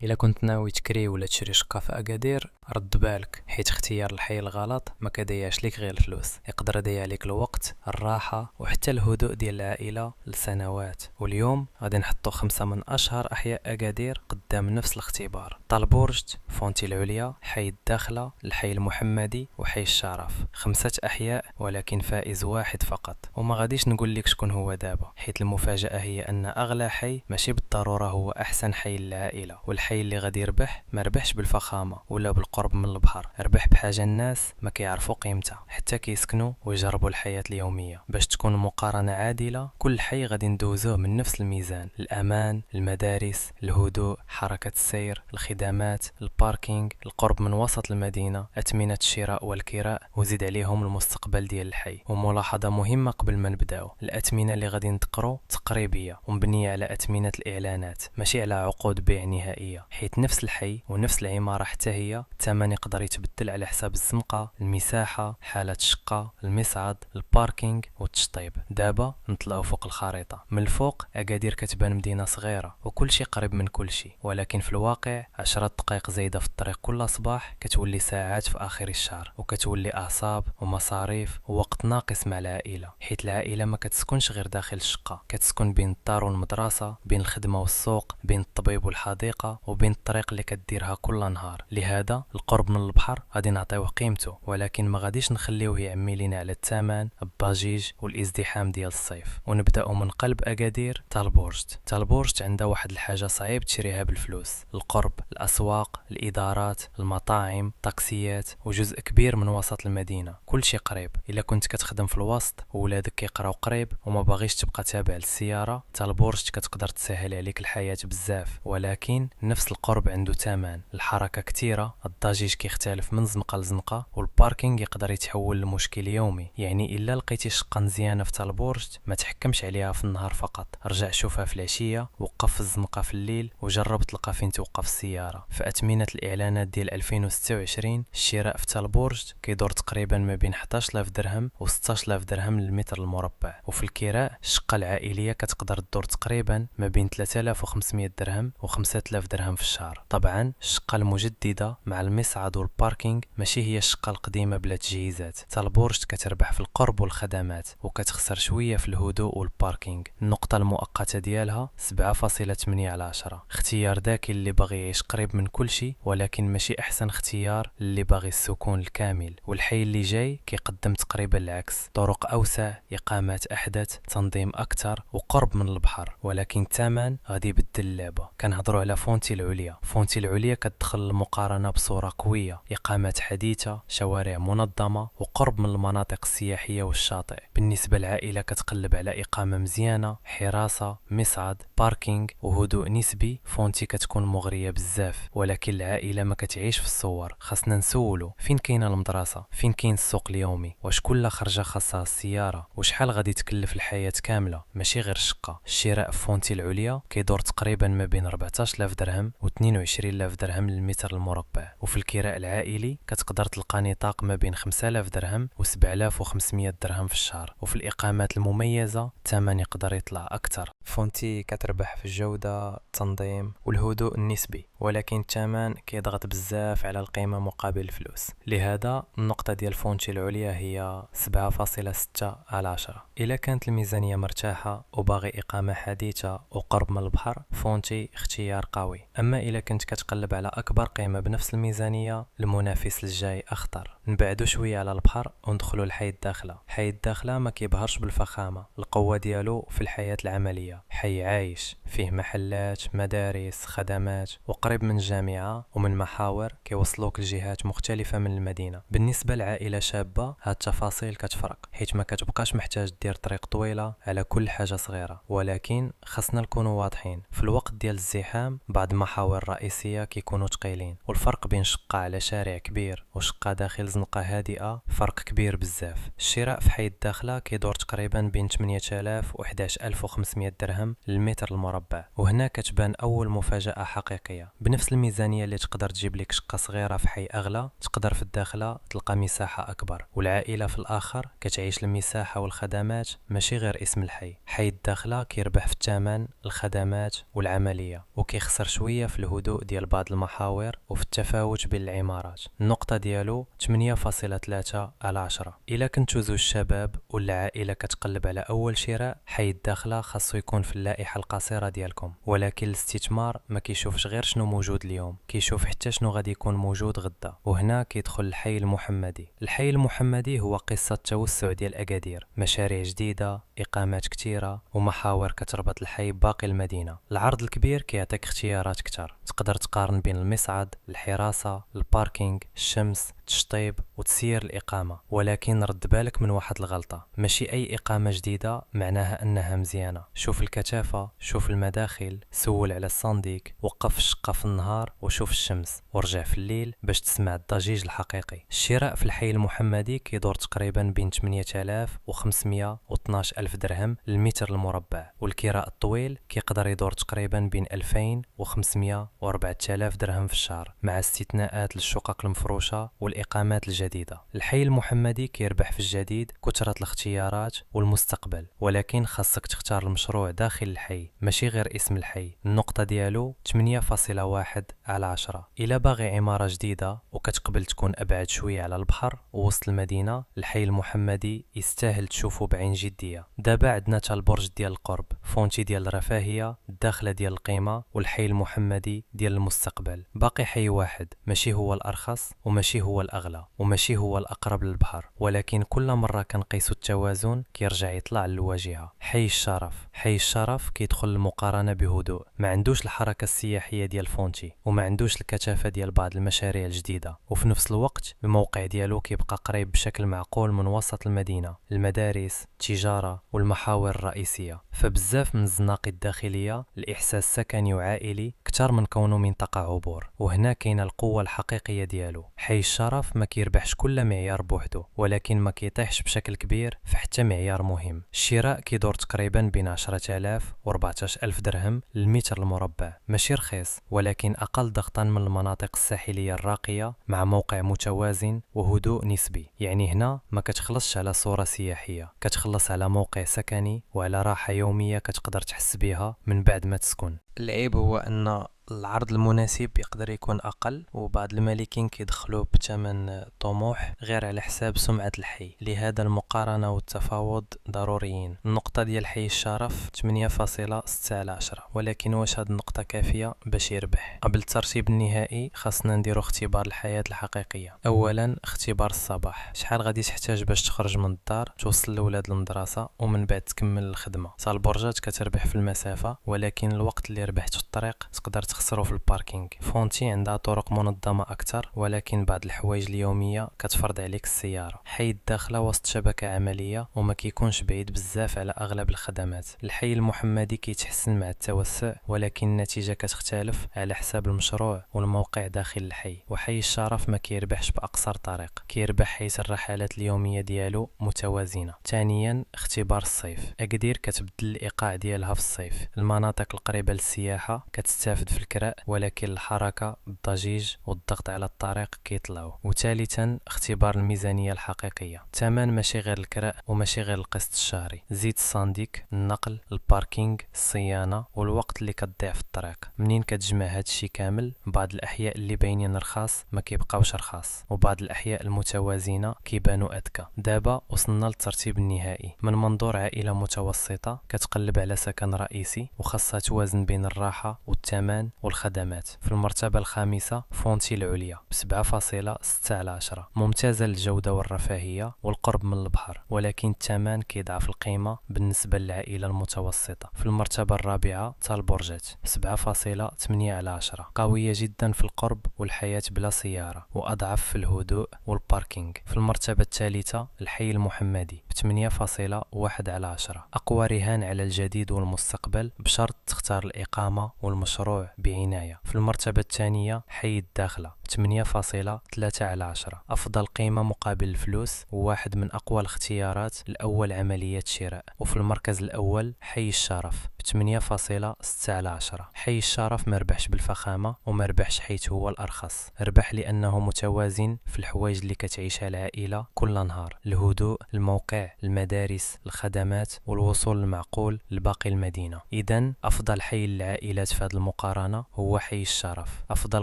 الا كنت ناوي تكري ولا تشري شقة في اكادير، رد بالك حيت اختيار الحي الغلط ما كيضيعش ليك غير الفلوس، يقدر يضيع ليك الوقت، الراحة وحتى الهدوء ديال العائلة لسنوات. واليوم غادي نحطو 5 من اشهر احياء اكادير قدام نفس الاختبار: طالبورجت، فونتي العليا، حي الداخلة، الحي المحمدي وحي الشرف. 5 احياء ولكن فائز واحد فقط. وما غاديش نقول لك شكون هو دابا، حيت المفاجأة هي ان اغلى حي ماشي بالضرورة هو احسن حي للعائلة. والحي اللي غادي يربح ما ربحش بالفخامة ولا بالقرب من البحر، ربح بحاجة الناس ما كيعرفوا قيمتها حتى كيسكنوا ويجربوا الحياة اليومية. باش تكون مقارنة عادلة، كل حي غادي ندوزوه من نفس الميزان: الأمان، المدارس، الهدوء، حركة السير، الخدمات، الباركينج، القرب من وسط المدينة، أثمنة الشراء والكراء، وزيد عليهم المستقبل ديال الحي. وملاحظة مهمة قبل ما نبداو: الأثمنة اللي غادي نذكرو تقريبية ومبنية على أثمنة الإعلانات، ماشي على عقود بيع نهائية، حيت نفس الحي ونفس العمارة حتى هي الثمن يقدر يتبدل على حساب الزنقة، المساحة، حالة الشقة، المصعد، الباركينج والتشطيب. دابا نطلعوا فوق الخريطة. من الفوق أكادير كتبان مدينة صغيرة وكل شيء قريب من كل شيء، ولكن في الواقع 10 دقائق زايدة في الطريق كل صباح كتولي ساعات في آخر الشهر، وكتولي أعصاب ومصاريف ووقت ناقص مع العائلة. حيت العائلة ما كتسكنش غير داخل الشقة، كتسكن بين الدار والمدرسة، بين الخدمة والسوق، بين الطبيب والحديقة، وبين الطريق اللي كديرها كل نهار. لهذا القرب من البحر غادي نعطيوه قيمته، ولكن ما غاديش نخليوه يعمي لينا على الثمن، الضجيج والازدحام ديال الصيف. ونبداو من قلب اكادير: طالبورجت. طالبورجت عندها واحد الحاجه صعيب تشريها بالفلوس: القرب، الاسواق، الادارات، المطاعم، الطاكسيات، وجزء كبير من وسط المدينه. كل شيء قريب. الا كنت كتخدم في الوسط وولادك كيقراو قريب وما باغيش تبقى تابع للسياره، طالبورجت كتقدر تسهل عليك الحياه بزاف. ولكن نفس القرب عنده ثمن: الحركه كثيره، الضجيج كيختلف من زنقه لزنقه، والباركينج يقدر يتحول لمشكل يومي. يعني الا لقيتي شقه مزيانه في طالبورجت، ما تحكمش عليها في النهار فقط، رجع شوفها في العشيه، وقف في الزنقه في الليل، وجرب تلقى فين توقف السياره. في اثمنه الاعلانات ديال 2026 الشراء في طالبورجت كيدور تقريبا ما بين 11000 درهم و 16000 درهم للمتر المربع. وفي الكراء الشقه العائليه كتقدر تدور تقريبا ما بين 3500 درهم و 5000 درهم في الشهر. طبعا الشقه المجدده مع المصعد والباركينج ماشي هي الشقه القديمه بلا تجهيزات. طالبورجت كتربح في القرب والخدمات وكتخسر شويه في الهدوء والباركينج. النقطه المؤقته ديالها 7.8 على 10. اختيار ذكي اللي باغي يعيش قريب من كل شيء، ولكن ماشي احسن اختيار اللي باغي السكون الكامل. والحي اللي جاي كيقدم تقريبا العكس: طرق اوسع، اقامات احدث، تنظيم اكثر، وقرب من البحر. ولكن الثمن غادي يبدل اللعبه. كنهضروا على فونتي العليا. فونتي العليا كتدخل المقارنه بصوره قويه: اقامات حديثه، شوارع منظمه، وقرب من المناطق السياحيه والشاطئ. بالنسبه للعائله كتقلب على اقامه مزيانه، حراسه، مصعد، باركينج وهدوء نسبي، فونتي كتكون مغريه بزاف. ولكن العائله ما كتعيش في الصور. خاصنا نسولو: فين كاينه المدرسه؟ فين كاين السوق اليومي؟ واش كل خرجه خاصها السياره؟ وشحال غادي تكلف الحياه كامله ماشي غير الشقه؟ الشراء في فونتي العليا كيدور تقريبا ما بين 14000 درهم و 22000 درهم للمتر المربع. وفي الكراء العائلي كتقدر تلقى نطاق ما بين 5000 درهم و 7500 درهم في الشهر. وفي الاقامات المميزه الثمن يقدر يطلع اكثر. فونتي كتربح في الجوده، التنظيم والهدوء النسبي، ولكن الثمن كيضغط بزاف على القيمه مقابل الفلوس. لهذا النقطه ديال فونتي العليا هي 7.6 على 10. الا كانت الميزانيه مرتاحه وباغي اقامه حديثه وقرب من البحر، فونتي اختيار قوي. اما الا كنت كتقلب على اكبر قيمه بنفس الميزانيه، المنافس الجاي اخطر. نبعدو شويه على البحر وندخلوا لحي الداخله. حي الداخله ما كيبهرش بالفخامه، القوه ديالو في الحياه العمليه. حي عايش، فيه محلات، مدارس، خدمات، وقريب من الجامعه ومن محاور كيوصلوك لجهات مختلفه من المدينه. بالنسبه لعائله شابه هاد التفاصيل كتفرق، حيت ما كتبقاش محتاج دير طريق طويله على كل حاجه صغيره. ولكن خاصنا نكونوا واضحين: في الوقت ديال الزحام بعض المحاور الرئيسيه كيكونوا ثقيلين، والفرق بين شقه على شارع كبير وشقه داخل زنقة هادئة، فرق كبير بزاف. الشراء في حي الداخلة كيدور تقريبا بين 8000 و 11500 درهم للمتر المربع، وهنا كتبان أول مفاجأة حقيقية. بنفس الميزانية اللي تقدر تجيب لك شقة صغيرة في حي أغلى، تقدر في الداخلة تلقى مساحة أكبر، والعائلة في الآخر كتعيش المساحة والخدمات ماشي غير اسم الحي. حي الداخلة كيربح في الثمن، الخدمات والعملية، وكيخسر شوية في الهدوء ديال بعض المحاور وفي التفاوت بين العمارات. النقطة ديالو 8.3/10. إلا كنتو زوج شباب ولا عائلة كتقلب على أول شراء، حي الداخلة خاصو يكون في اللائحة القصيرة ديالكم. ولكن الاستثمار ما كيشوفش غير شنو موجود اليوم، كيشوف حتى شنو غادي يكون موجود غدا. وهنا كيدخل الحي المحمدي. الحي المحمدي هو قصة توسع ديال أكادير، مشاريع جديدة، إقامات كتيرة، ومحاور كتربط الحي باقي المدينة. العرض الكبير كيعطيك اختيارات كتر، تقدر تقارن بين المصعد، الحراسة، الباركينغ، الشمس، التشطيب وتسيير الإقامة. ولكن رد بالك من واحد الغلطة، ماشي أي إقامة جديدة معناها أنها مزيانة. شوف الكثافة، شوف المداخل، سول على الصنديق، وقف الشقة في النهار وشوف الشمس، ورجع في الليل باش تسمع الضجيج الحقيقي. الشراء في الحي المحمدي كيدور تقريبا بين 8000 و 512 ألف درهم للمتر المربع، والكراء الطويل كيقدر يدور تقريبا بين 2500 و 4000 درهم في الشهر، مع استثناءات للشقق المفروشة والإقامات الجديدة. الحي المحمدي كيربح في الجديد، كثرة الاختيارات والمستقبل، ولكن خاصك تختار المشروع داخل الحي ماشي غير اسم الحي. النقطة ديالو 8.1/10. إلا باغي عمارة جديدة وكتقبل تكون أبعد شوية على البحر ووسط المدينة، الحي المحمدي يستاهل تشوفه بعين جدية. دابا عندنا تا البرج ديال القرب، فونتي ديال الرفاهية، الداخلة ديال القيمة، والحي المحمدي ديال المستقبل. باقي حي واحد، ماشي هو الأرخص وماشي هو الأغلى وماشي هو الأقرب للبحر، ولكن كل مرة كنقيسو التوازن كيرجع يطلع للواجهة. حي الشرف. حي الشرف كيدخل المقارنة بهدوء، ما عندوش الحركة السياحية ديال فونتي، وما عندوش الكثافة ديال بعض المشاريع الجديدة، وفي نفس الوقت الموقع ديالو كيبقى قريب بشكل معقول من وسط المدينة، المدارس، التجارة والمحاور الرئيسية. فبزاف من الزناقي الداخلية الإحساس سكني وعائلي كتر من كونه منطقة عبور، وهنا كاينه القوة الحقيقية ديالو. حي الشرف ما كيربحش كل معيار بوحدو، ولكن ما كيطيحش بشكل كبير في حتى معيار مهم. الشراء كيدور تقريبا بين 10000 و 14000 درهم للمتر المربع، ماشي رخيص، ولكن أقل ضغطا من المناطق الساحلية الراقية، مع موقع متوازن وهدوء نسبي. يعني هنا ما كتخلصش على صورة سياحية، كتخلص على موقع سكني وعلى راحة يومية كتقدر تحس بها من بعد ما تسكن. العيب هو أن العرض المناسب يقدر يكون أقل، وبعض المالكين كيدخلوا بثمن طموح غير على حساب سمعة الحي. لهذا المقارنة والتفاوض ضروريين. النقطة ديال حي الشرف 8.6/10، ولكن واش هاد النقطة كافية باش يربح؟ قبل الترتيب النهائي خاصنا نديرو اختبار الحياة الحقيقية. أولا اختبار الصباح، شحال غادي تحتاج باش تخرج من الدار، توصل الأولاد للمدرسة، ومن بعد تكمل الخدمة. صار البرجات كتربح في المسافة، ولكن الوقت اللي ربحت في الطريق تقدر تخسروا في الباركينغ. فونتي عندها طرق منظمة أكثر، ولكن بعض الحوايج اليومية كتفرض عليك السيارة. حي الداخلة وسط شبكة عملية وما كيكونش بعيد بزاف على أغلب الخدمات. الحي المحمدي كيتحسن مع التوسع، ولكن النتيجة كتختلف على حساب المشروع والموقع داخل الحي. وحي الشرف ما كيربحش بأقصر طريق، كيربح حيث الرحلات اليومية ديالو متوازنة. ثانيا اختبار الصيف. أكادير كتبدل الإيقاع ديالها في الصيف، المناطق القريبة للسياحة كتستافد في الكراء، ولكن الحركة، الضجيج والضغط على الطريق كيطلعوا. وثالثا اختبار الميزانية الحقيقية. الثمن ماشي غير الكراء وماشي غير القسط الشهري، زيد الصنديق، النقل، الباركينغ، الصيانة والوقت اللي كتضيع في الطريق. منين كتجمع هادشي كامل، بعض الأحياء اللي باينين رخاص ما كيبقاوش رخاص، وبعض الأحياء المتوازنة كيبانوا أذكى. دابا وصلنا للترتيب النهائي. من منظور عائلة متوسطة كتقلب على سكن رئيسي وخاصها توازن بين الراحة والثمن والخدمات، في المرتبة الخامسة فونتي العليا ب7.6/10، ممتازة للجودة والرفاهية والقرب من البحر، ولكن الثمن كيضعف القيمة بالنسبة للعائلة المتوسطة. في المرتبة الرابعة البرجات 7.8/10، قوية جدا في القرب والحياة بلا سيارة، وأضعف في الهدوء والباركينغ. في المرتبة الثالثة الحي المحمدي ب8.1/10، أقوى رهان على الجديد والمستقبل، بشرط تختار الإقامة والمشروع بعناية. في المرتبة الثانية حي الداخلة 8.3/10. أفضل قيمة مقابل الفلوس وواحد من أقوى الاختيارات الأول عملية شراء. وفي المركز الأول حي الشرف ب8.6/10. حي الشرف مربحش بالفخامة ومربحش حيث هو الأرخص، ربح لأنه متوازن في الحوايج اللي كتعيشها العائلة كل نهار: الهدوء، الموقع، المدارس، الخدمات، والوصول المعقول لباقي المدينة. إذن أفضل حي للعائلات في هذه المقارنة هو حي الشرف. أفضل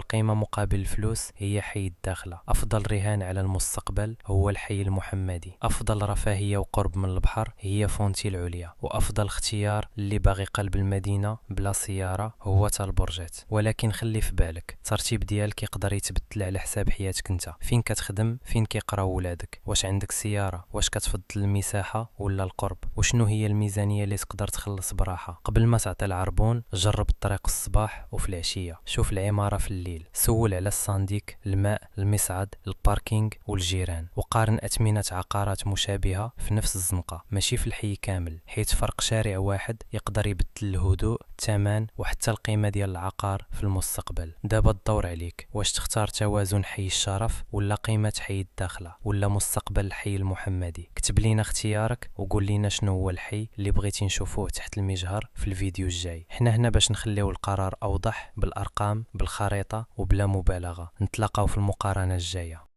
قيمة مقابل الفلوس هي حي الداخلة. أفضل رهان على المستقبل هو الحي المحمدي. أفضل رفاهية وقرب من البحر هي فونتي العليا. وأفضل اختيار اللي باغي قلب المدينة بلا سيارة هو تالبرجات. ولكن خلي في بالك الترتيب ديالك يقدر يتبدل على حساب حياتك انت، فين كتخدم، فين كيقراو ولادك، واش عندك سيارة، واش كتفضل المساحة ولا القرب، وشنو هي الميزانية اللي تقدر تخلص براحة. قبل ما تعطي العربون جرب الطريق الصباح وفي العشية، شوف العمارة في الليل، سول على الصنديك، الماء، المصعد، الباركينغ والجيران، وقارن أثمنة عقارات مشابهة في نفس الزنقة، ماشي في الحي كامل، حيث فرق شارع واحد يقدر يبدل الهدوء، الثمن وحتى القيمة ديال العقار في المستقبل. دابا الدور عليك، واش تختار توازن حي الشرف ولا قيمة حي الداخلة ولا مستقبل الحي المحمدي؟ كتب لينا اختيارك وقول لينا شنو هو الحي اللي بغيتي نشوفوه تحت المجهر في الفيديو الجاي. حنا هنا باش نخليو القرار أوضح بالأرقام بالخريطة وبلا مبالغة. نتلاقاو في المقارنة الجاية.